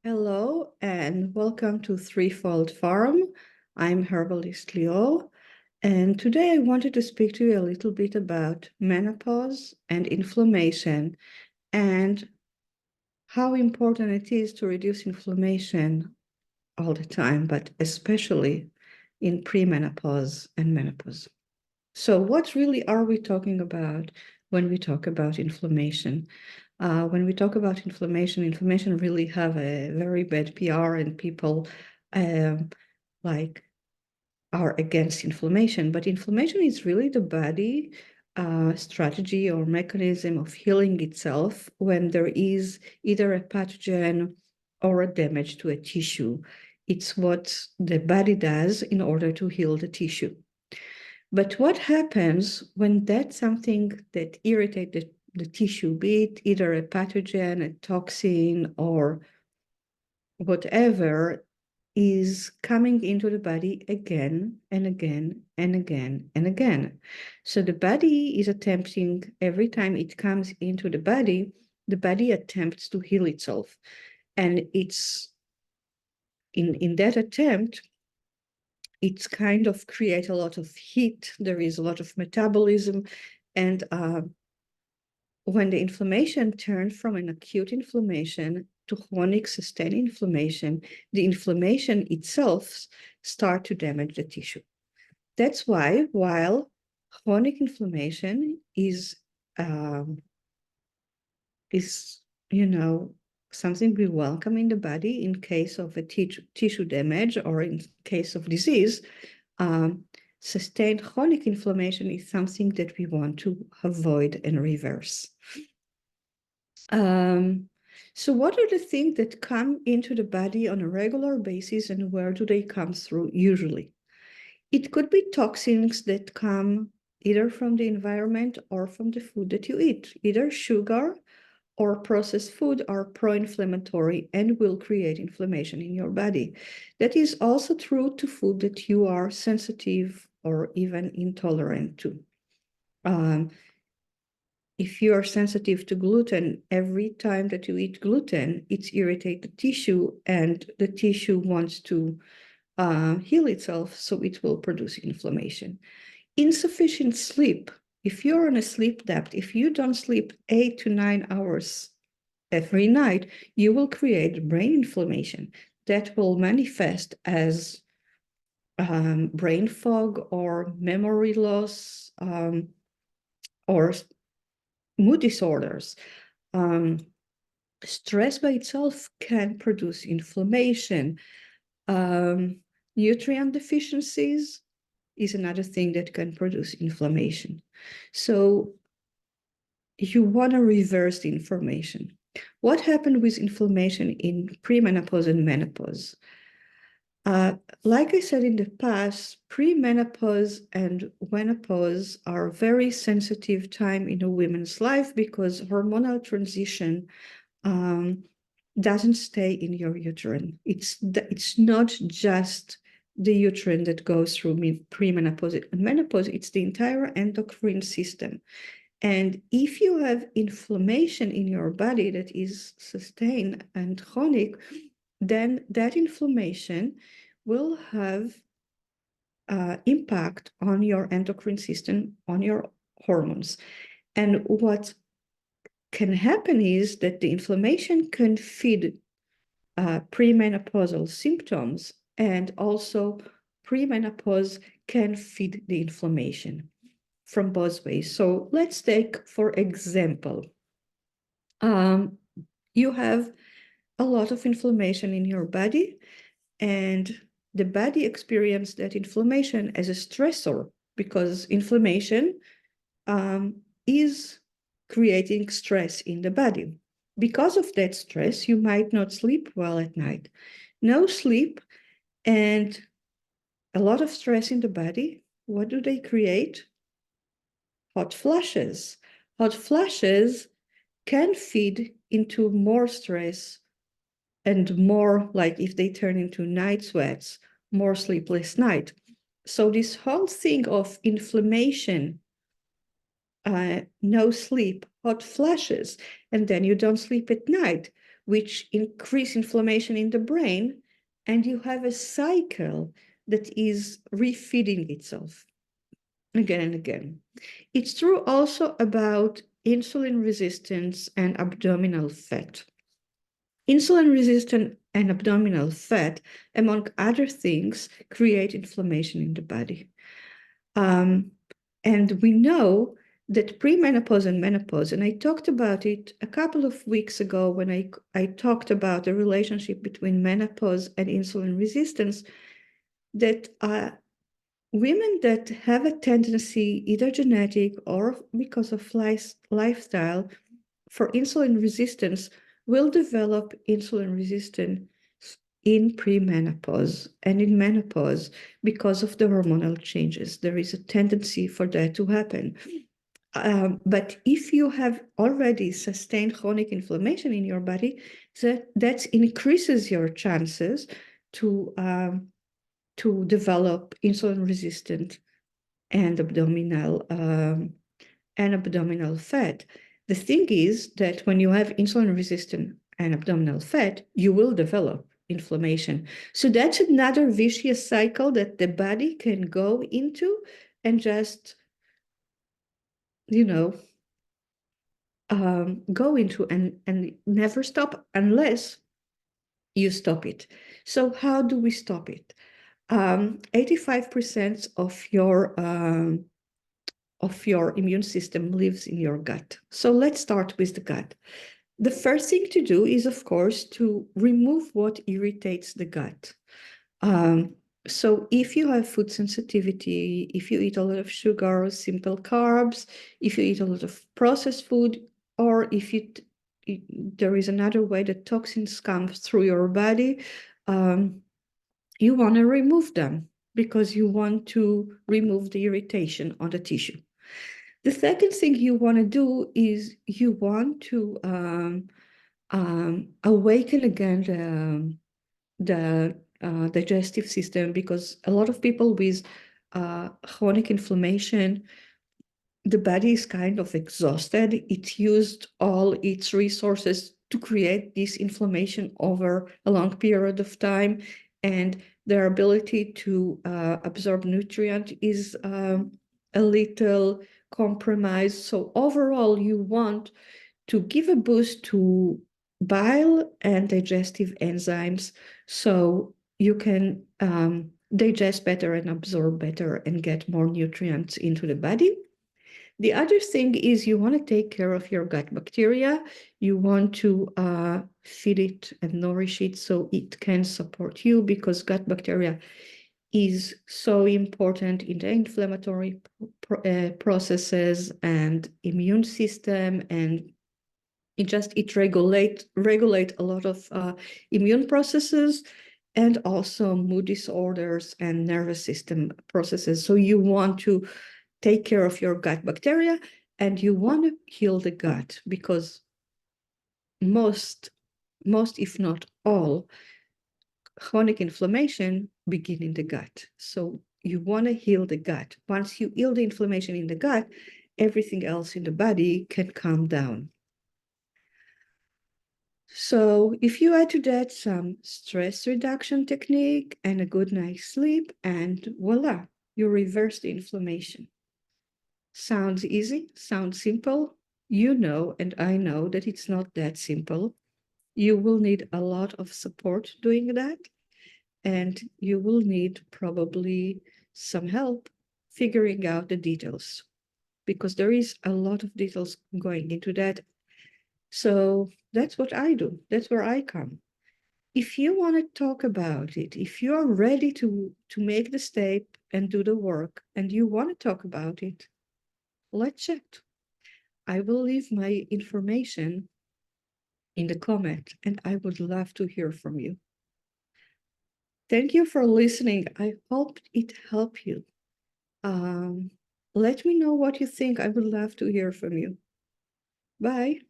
Hello and welcome to Threefold Farm. I'm Herbalist Leo, and today I wanted to speak to you a little bit about menopause and inflammation and how important it is to reduce inflammation all the time, but especially in premenopause and menopause. So what really are we talking about when we talk about inflammation? When we talk about inflammation really have a very bad PR, and people um, like are against inflammation. But inflammation is really the body strategy or mechanism of healing itself when there is either a pathogen or a damage to a tissue. It's what the body does in order to heal the tissue. But what happens when that's something that irritates the tissue, be it either a pathogen, a toxin, or whatever, is coming into the body again and again and again and again. So the body is attempting, every time it comes into the body attempts to heal itself. And it's in that attempt, it's kind of create a lot of heat. There is a lot of metabolism. And when the inflammation turns from an acute inflammation to chronic sustained inflammation, the inflammation itself starts to damage the tissue. That's why, while chronic inflammation is something we welcome in the body in case of a tissue damage or in case of disease, sustained chronic inflammation is something that we want to avoid and reverse. So what are the things that come into the body on a regular basis, and where do they come through usually? It could be toxins that come either from the environment or from the food that you eat. Either sugar or processed food are pro-inflammatory and will create inflammation in your body. That is also true to food that you are sensitive or even intolerant to. If you are sensitive to gluten, every time that you eat gluten, it irritates the tissue, and the tissue wants to heal itself, so it will produce inflammation. Insufficient sleep. If you're on a sleep debt, if you don't sleep 8 to 9 hours every night, you will create brain inflammation that will manifest as brain fog or memory loss or mood disorders. Stress by itself can produce inflammation. Nutrient deficiencies is another thing that can produce inflammation. So you want to reverse the inflammation. What happened with inflammation in premenopause and menopause? Like I said in the past, premenopause and menopause are very sensitive time in a woman's life because hormonal transition doesn't stay in your uterine. It's not just the uterine that goes through premenopause and menopause, it's the entire endocrine system. And if you have inflammation in your body that is sustained and chronic, then that inflammation will have impact on your endocrine system, on your hormones. And what can happen is that the inflammation can feed premenopausal symptoms, and also premenopause can feed the inflammation from both ways. So let's take, for example, you have a lot of inflammation in your body, and the body experiences that inflammation as a stressor because inflammation is creating stress in the body. Because of that stress, you might not sleep well at night. No sleep and a lot of stress in the body. What do they create? Hot flashes. Hot flashes can feed into more stress and more, like if they turn into night sweats, more sleepless night. So this whole thing of inflammation, no sleep, hot flashes, and then you don't sleep at night, which increase inflammation in the brain, and you have a cycle that is refeeding itself again and again. It's true also about insulin resistance and abdominal fat. Insulin resistant and abdominal fat, among other things, create inflammation in the body. And we know that premenopause and menopause, and I talked about it a couple of weeks ago when I talked about the relationship between menopause and insulin resistance, that women that have a tendency, either genetic or because of lifestyle, for insulin resistance will develop insulin resistance in premenopause and in menopause because of the hormonal changes. There is a tendency for that to happen. But if you have already sustained chronic inflammation in your body, that increases your chances to develop insulin resistant and abdominal fat. The thing is that when you have insulin resistant and abdominal fat, you will develop inflammation. So that's another vicious cycle that the body can go into and just, go into and never stop unless you stop it. So how do we stop it? 85% of your immune system lives in your gut. So let's start with the gut. The first thing to do is, of course, to remove what irritates the gut. So if you have food sensitivity, if you eat a lot of sugar, simple carbs, if you eat a lot of processed food, or if there is another way that toxins come through your body, you want to remove them because you want to remove the irritation on the tissue. The second thing you want to do is you want to awaken again the digestive system, because a lot of people with chronic inflammation, the body is kind of exhausted. It used all its resources to create this inflammation over a long period of time, and their ability to absorb nutrient is a little compromised. So overall, you want to give a boost to bile and digestive enzymes so you can digest better and absorb better and get more nutrients into the body. The other thing is you want to take care of your gut bacteria. You want to feed it and nourish it so it can support you, because gut bacteria is so important in the inflammatory processes and immune system, and it regulate a lot of immune processes and also mood disorders and nervous system processes. So you want to take care of your gut bacteria, and you want to heal the gut, because most, if not all, chronic inflammation begin in the gut. So you want to heal the gut. Once you heal the inflammation in the gut, everything else in the body can calm down. So if you add to that some stress reduction technique and a good night's sleep, and voila, you reverse the inflammation. Sounds easy, sounds simple. You know, and I know that it's not that simple. You will need a lot of support doing that, and you will need probably some help figuring out the details, because there is a lot of details going into that. So that's what I do. That's where I come. If you want to talk about it, if you are ready to make the step and do the work, and you want to talk about it, let's chat. I will leave my information in the comment, and I would love to hear from you. Thank you for listening. I hope it helped you. Let me know what you think. I would love to hear from you. Bye.